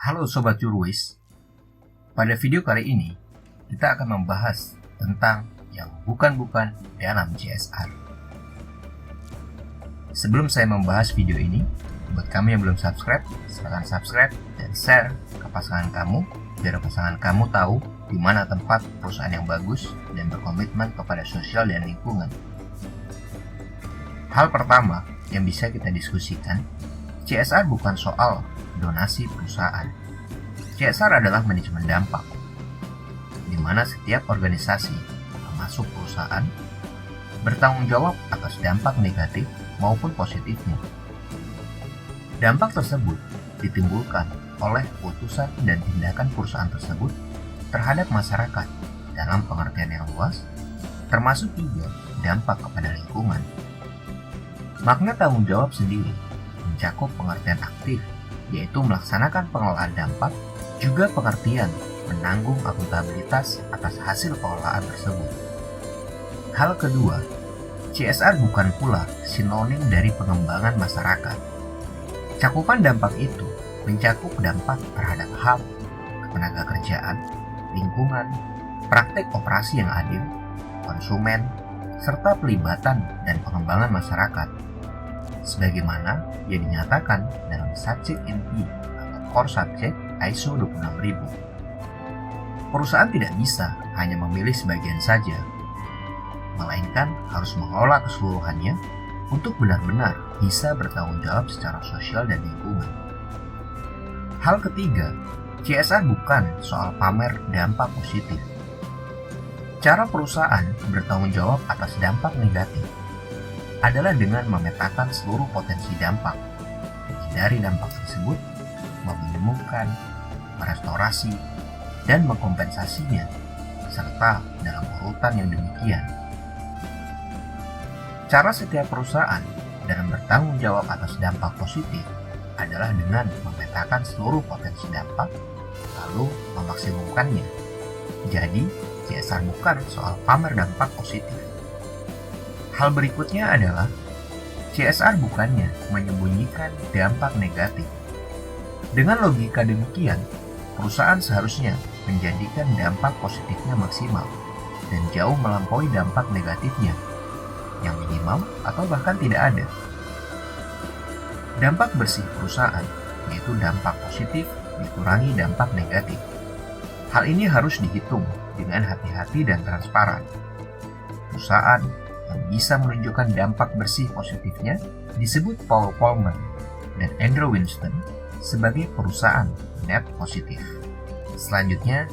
Halo Sobat Juruis, pada video kali ini kita akan membahas tentang yang bukan-bukan dalam CSR. Sebelum saya membahas video ini, buat kamu yang belum subscribe, silahkan subscribe dan share ke pasangan kamu, biar pasangan kamu tahu di mana tempat perusahaan yang bagus dan berkomitmen kepada sosial dan lingkungan. Hal pertama yang bisa kita diskusikan, CSR bukan soal donasi perusahaan. CSR adalah manajemen dampak, di mana setiap organisasi, termasuk perusahaan, bertanggung jawab atas dampak negatif maupun positifnya. Dampak tersebut ditimbulkan oleh putusan dan tindakan perusahaan tersebut terhadap masyarakat dalam pengertian yang luas, termasuk juga dampak kepada lingkungan. Makna tanggung jawab sendiri mencakup pengertian aktif, yaitu melaksanakan pengelolaan dampak, juga pengertian menanggung akuntabilitas atas hasil pengelolaan tersebut. Hal kedua, CSR bukan pula sinonim dari pengembangan masyarakat. Cakupan dampak itu mencakup dampak terhadap HAM, ketenaga kerjaan, lingkungan, praktek operasi yang adil, konsumen, serta pelibatan dan pengembangan masyarakat, sebagaimana yang dinyatakan dalam Subject Inti atau Core Subject ISO 26000. Perusahaan tidak bisa hanya memilih sebagian saja, melainkan harus mengelola keseluruhannya untuk benar-benar bisa bertanggung jawab secara sosial dan lingkungan. Hal ketiga, CSR bukan soal pamer dampak positif. Cara perusahaan bertanggung jawab atas dampak negatif adalah dengan memetakan seluruh potensi dampak. Dari dampak tersebut, meminimumkan, merestorasi, dan mengkompensasinya, serta dalam urutan yang demikian. Cara setiap perusahaan dalam bertanggung jawab atas dampak positif adalah dengan memetakan seluruh potensi dampak, lalu memaksimumkannya. Jadi, CSR bukan soal pamer dampak positif. Hal berikutnya adalah CSR bukannya menyembunyikan dampak negatif. Dengan logika demikian, perusahaan seharusnya menjadikan dampak positifnya maksimal dan jauh melampaui dampak negatifnya, yang minimal atau bahkan tidak ada. Dampak bersih perusahaan, yaitu dampak positif dikurangi dampak negatif. Hal ini harus dihitung dengan hati-hati dan transparan. Perusahaan yang bisa menunjukkan dampak bersih positifnya disebut Paul Polman dan Andrew Winston sebagai perusahaan net positif. Selanjutnya,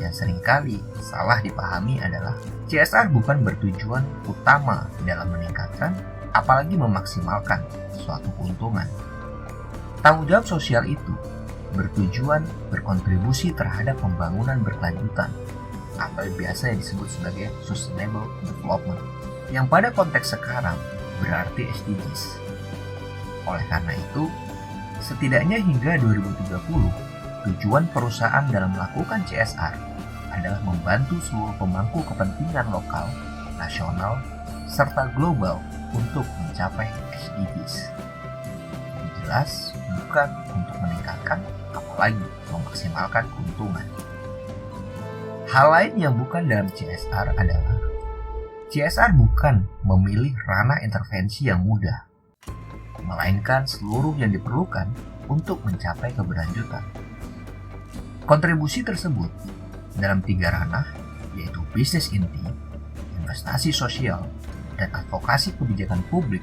yang seringkali salah dipahami adalah CSR bukan bertujuan utama dalam meningkatkan, apalagi memaksimalkan suatu keuntungan. Tanggung jawab sosial itu bertujuan berkontribusi terhadap pembangunan berkelanjutan, atau biasa yang disebut sebagai Sustainable Development, yang pada konteks sekarang berarti SDGs. Oleh karena itu, setidaknya hingga 2030, tujuan perusahaan dalam melakukan CSR adalah membantu seluruh pemangku kepentingan lokal, nasional, serta global untuk mencapai SDGs. Yang jelas, bukan untuk meningkatkan, apalagi memaksimalkan keuntungan. Hal lain yang bukan dalam CSR adalah CSR bukan memilih ranah intervensi yang mudah, melainkan seluruh yang diperlukan untuk mencapai keberlanjutan. Kontribusi tersebut dalam 3 ranah, yaitu bisnis inti, investasi sosial, dan advokasi kebijakan publik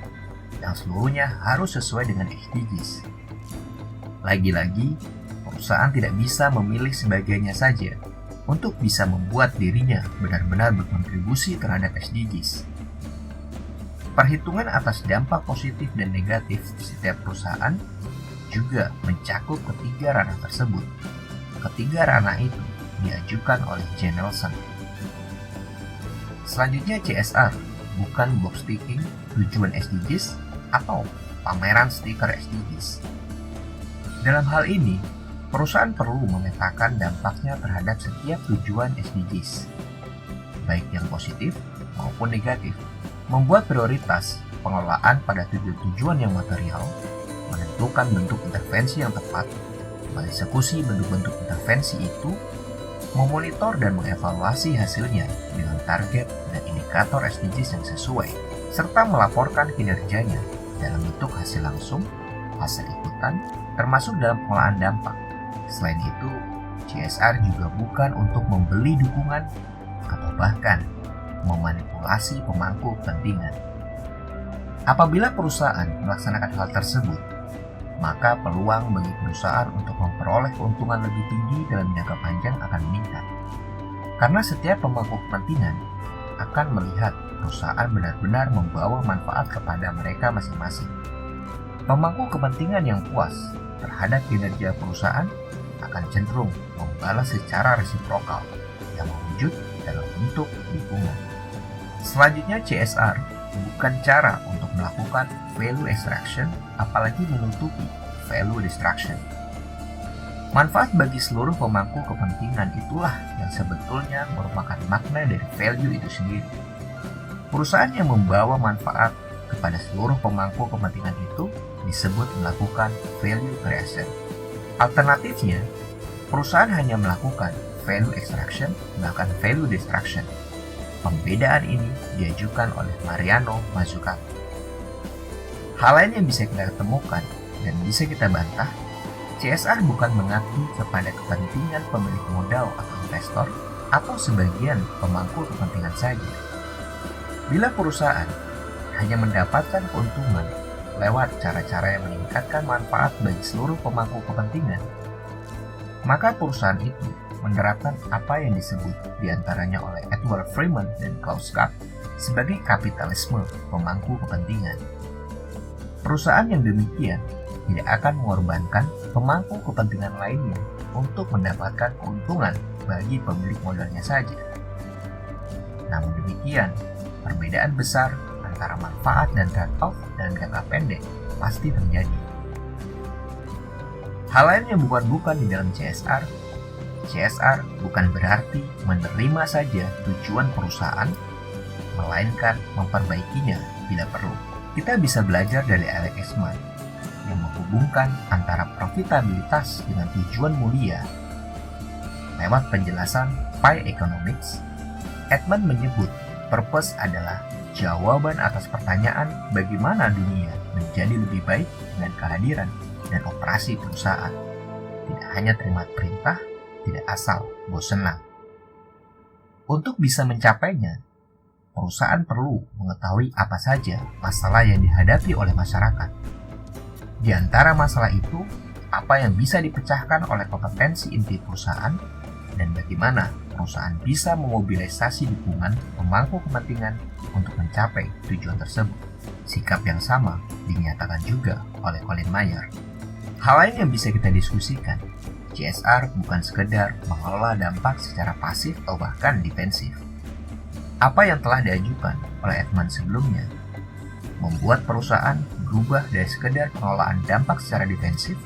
yang seluruhnya harus sesuai dengan SDGs. Lagi-lagi, perusahaan tidak bisa memilih sebagiannya saja untuk bisa membuat dirinya benar-benar berkontribusi terhadap SDGs. Perhitungan atas dampak positif dan negatif setiap perusahaan juga mencakup ketiga ranah tersebut. Ketiga ranah itu diajukan oleh J. Nelson. Selanjutnya, CSR bukan box ticking tujuan SDGs atau pameran stiker SDGs. Dalam hal ini, perusahaan perlu memetakan dampaknya terhadap setiap tujuan SDGs, baik yang positif maupun negatif, membuat prioritas pengelolaan pada tujuan yang material, menentukan bentuk intervensi yang tepat, mengeksekusi bentuk-bentuk intervensi itu, memonitor dan mengevaluasi hasilnya dengan target dan indikator SDGs yang sesuai, serta melaporkan kinerjanya dalam bentuk hasil langsung, hasil ikutan, termasuk dalam pengolahan dampak. Selain itu, CSR juga bukan untuk membeli dukungan atau bahkan memanipulasi pemangku kepentingan. Apabila perusahaan melaksanakan hal tersebut, maka peluang bagi perusahaan untuk memperoleh keuntungan lebih tinggi dalam jangka panjang akan meningkat. Karena setiap pemangku kepentingan akan melihat perusahaan benar-benar membawa manfaat kepada mereka masing-masing. Pemangku kepentingan yang puas terhadap kinerja perusahaan akan cenderung membalas secara resiprokal yang mewujud dalam bentuk dukungan. Selanjutnya, CSR bukan cara untuk melakukan value extraction, apalagi menutupi value destruction. Manfaat bagi seluruh pemangku kepentingan itulah yang sebetulnya merupakan makna dari value itu sendiri. Perusahaan yang membawa manfaat kepada seluruh pemangku kepentingan itu disebut melakukan value creation. Alternatifnya, perusahaan hanya melakukan value extraction, bahkan value destruction. Pembedaan ini diajukan oleh Mariano Mazzucato. Hal lain yang bisa kita temukan dan bisa kita bantah, CSR bukan mengabdi kepada kepentingan pemilik modal atau investor atau sebagian pemangku kepentingan saja. Bila perusahaan hanya mendapatkan keuntungan lewat cara-cara yang meningkatkan manfaat bagi seluruh pemangku kepentingan, maka perusahaan itu menerapkan apa yang disebut diantaranya oleh Edward Freeman dan Klaus Schwab sebagai kapitalisme pemangku kepentingan. Perusahaan yang demikian tidak akan mengorbankan pemangku kepentingan lainnya untuk mendapatkan keuntungan bagi pemilik modalnya saja. Namun demikian, perbedaan besar antara manfaat dan trade-off dalam jangka pendek pasti terjadi. Hal lain yang bukan di dalam CSR bukan berarti menerima saja tujuan perusahaan, melainkan memperbaikinya bila perlu. Kita bisa belajar dari Alex Eastman yang menghubungkan antara profitabilitas dengan tujuan mulia. Lewat penjelasan Pi Economics, Edman menyebut purpose adalah jawaban atas pertanyaan bagaimana dunia menjadi lebih baik dengan kehadiran dan operasi perusahaan. Tidak hanya terima perintah, tidak asal bosenang. Untuk bisa mencapainya, perusahaan perlu mengetahui apa saja masalah yang dihadapi oleh masyarakat. Di antara masalah itu, apa yang bisa dipecahkan oleh kompetensi inti perusahaan dan bagaimana perusahaan bisa memobilisasi dukungan pemangku kepentingan untuk mencapai tujuan tersebut. Sikap yang sama dinyatakan juga oleh Colin Mayer. Hal lain yang bisa kita diskusikan, CSR bukan sekedar mengelola dampak secara pasif atau bahkan defensif. Apa yang telah diajukan oleh Edman sebelumnya membuat perusahaan berubah dari sekedar pengelolaan dampak secara defensif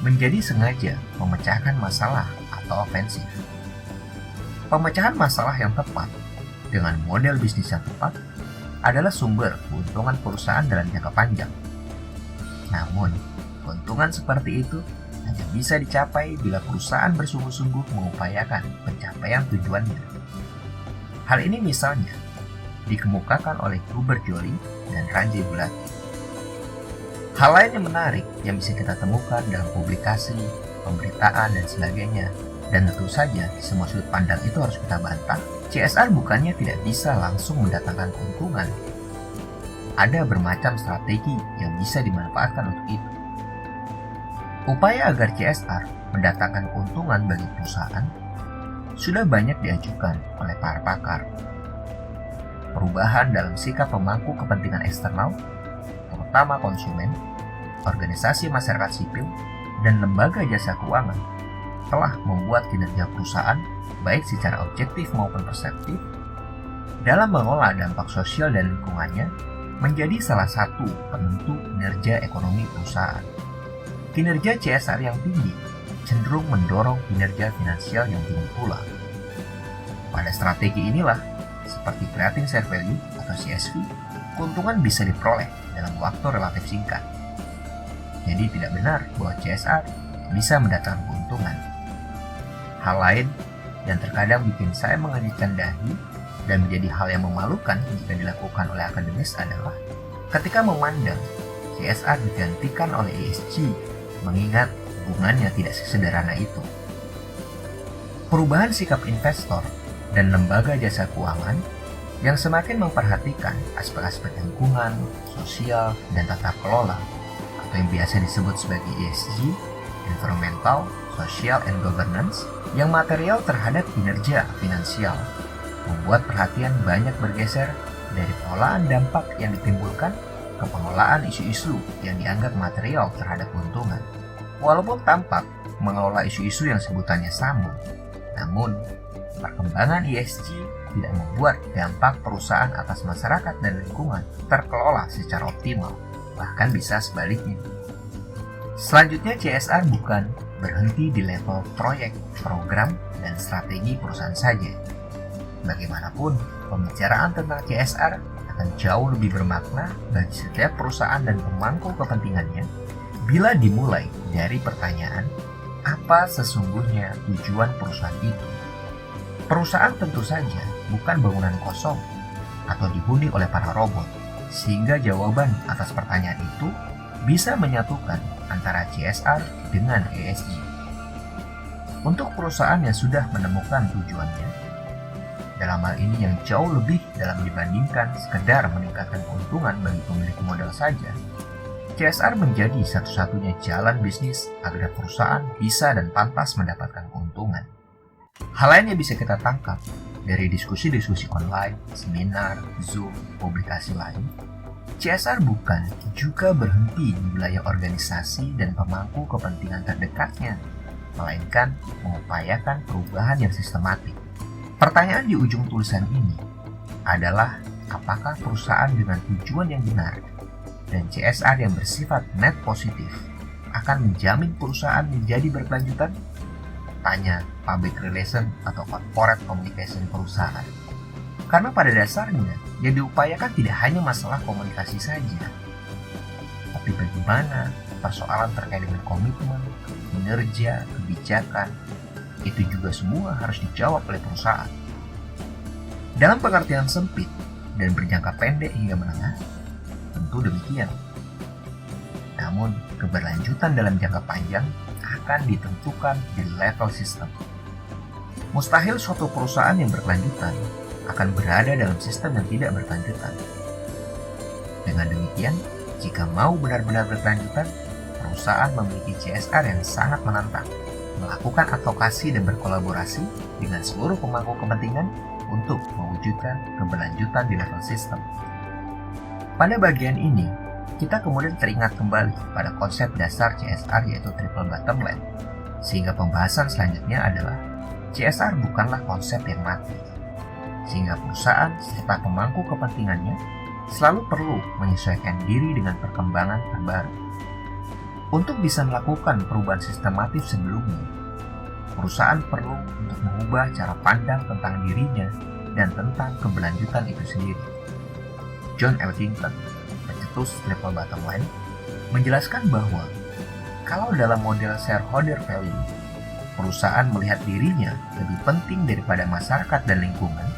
menjadi sengaja memecahkan masalah atau ofensif. Pemecahan masalah yang tepat dengan model bisnis yang tepat adalah sumber keuntungan perusahaan dalam jangka panjang. Namun, keuntungan seperti itu hanya bisa dicapai bila perusahaan bersungguh-sungguh mengupayakan pencapaian tujuannya. Hal ini misalnya dikemukakan oleh Hubert Joly dan Ranjay Gulati. Hal lain yang menarik yang bisa kita temukan dalam publikasi, pemberitaan, dan sebagainya, dan tentu saja semua sudut pandang itu harus kita bantah, CSR bukannya tidak bisa langsung mendatangkan keuntungan. Ada bermacam strategi yang bisa dimanfaatkan untuk itu. Upaya agar CSR mendatangkan keuntungan bagi perusahaan sudah banyak diajukan oleh para pakar. Perubahan dalam sikap pemangku kepentingan eksternal, terutama konsumen, organisasi masyarakat sipil, dan lembaga jasa keuangan, telah membuat kinerja perusahaan, baik secara objektif maupun perseptif, dalam mengolah dampak sosial dan lingkungannya, menjadi salah satu penentu kinerja ekonomi perusahaan. Kinerja CSR yang tinggi cenderung mendorong kinerja finansial yang tinggi pula. Pada strategi inilah, seperti creating share value atau CSV, keuntungan bisa diperoleh dalam waktu relatif singkat. Jadi tidak benar bahwa CSR bisa mendatangkan keuntungan. Hal lain yang terkadang bikin saya mengerutkan dahi dan menjadi hal yang memalukan jika dilakukan oleh akademis adalah ketika memandang CSR digantikan oleh ESG, mengingat hubungannya tidak sesederhana itu. Perubahan sikap investor dan lembaga jasa keuangan yang semakin memperhatikan aspek-aspek lingkungan, sosial, dan tata kelola, atau yang biasa disebut sebagai ESG, Environmental, Social, and Governance, yang material terhadap kinerja finansial, membuat perhatian banyak bergeser dari pengelolaan dampak yang ditimbulkan ke pengelolaan isu-isu yang dianggap material terhadap keuntungan. Walaupun tampak mengelola isu-isu yang sebutannya sama, namun perkembangan ESG tidak membuat dampak perusahaan atas masyarakat dan lingkungan terkelola secara optimal, bahkan bisa sebaliknya. Selanjutnya, CSR bukan berhenti di level proyek, program, dan strategi perusahaan saja. Bagaimanapun, pembicaraan tentang CSR akan jauh lebih bermakna bagi setiap perusahaan dan pemangku kepentingannya bila dimulai dari pertanyaan, apa sesungguhnya tujuan perusahaan itu? Perusahaan tentu saja bukan bangunan kosong atau dihuni oleh para robot, sehingga jawaban atas pertanyaan itu bisa menyatukan antara CSR dengan ESG. Untuk perusahaan yang sudah menemukan tujuannya, dalam hal ini yang jauh lebih dalam dibandingkan sekedar meningkatkan keuntungan bagi pemilik modal saja, CSR menjadi satu-satunya jalan bisnis agar perusahaan bisa dan pantas mendapatkan keuntungan. Hal lain yang bisa kita tangkap dari diskusi-diskusi online, seminar, Zoom, publikasi lain, CSR bukan juga berhenti di wilayah organisasi dan pemangku kepentingan terdekatnya, melainkan mengupayakan perubahan yang sistematik. Pertanyaan di ujung tulisan ini adalah apakah perusahaan dengan tujuan yang benar dan CSR yang bersifat net positif akan menjamin perusahaan menjadi berkelanjutan? Tanya public relation atau corporate communication perusahaan. Karena pada dasarnya yang diupayakan tidak hanya masalah komunikasi saja, tapi bagaimana persoalan terkait dengan komitmen, kinerja, kebijakan, itu juga semua harus dijawab oleh perusahaan. Dalam pengertian sempit dan berjangka pendek hingga menengah, tentu demikian. Namun, keberlanjutan dalam jangka panjang akan ditentukan di level sistem. Mustahil suatu perusahaan yang berkelanjutan akan berada dalam sistem yang tidak berkelanjutan. Dengan demikian, jika mau benar-benar berkelanjutan, perusahaan memiliki CSR yang sangat menantang, melakukan advokasi dan berkolaborasi dengan seluruh pemangku kepentingan untuk mewujudkan keberlanjutan di level sistem. Pada bagian ini, kita kemudian teringat kembali pada konsep dasar CSR yaitu triple bottom line, sehingga pembahasan selanjutnya adalah CSR bukanlah konsep yang mati, sehingga perusahaan serta pemangku kepentingannya selalu perlu menyesuaikan diri dengan perkembangan terbaru. Untuk bisa melakukan perubahan sistematif sebelumnya, perusahaan perlu untuk mengubah cara pandang tentang dirinya dan tentang keberlanjutan itu sendiri. John Elkington, pencetus triple bottom line, menjelaskan bahwa kalau dalam model shareholder value, perusahaan melihat dirinya lebih penting daripada masyarakat dan lingkungan,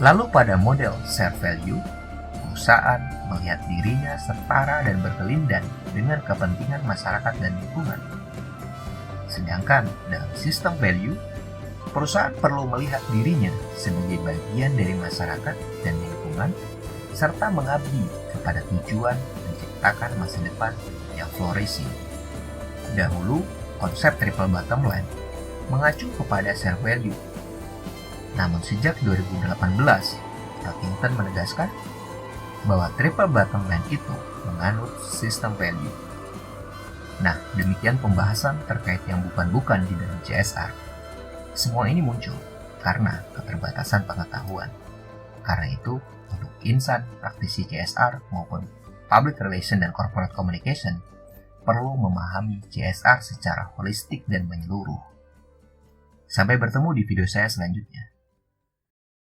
lalu pada model share value, perusahaan melihat dirinya setara dan berkelindan dengan kepentingan masyarakat dan lingkungan. Sedangkan dalam sistem value, perusahaan perlu melihat dirinya sebagai bagian dari masyarakat dan lingkungan, serta mengabdi kepada tujuan menciptakan masa depan yang flourishing. Dahulu, konsep triple bottom line mengacu kepada share value. Namun sejak 2018, Elkington menegaskan bahwa triple bottom line itu menganut sistem value. Nah, demikian pembahasan terkait yang bukan-bukan di dalam CSR. Semua ini muncul karena keterbatasan pengetahuan. Karena itu, untuk insan, praktisi CSR maupun public relation dan corporate communication perlu memahami CSR secara holistik dan menyeluruh. Sampai bertemu di video saya selanjutnya.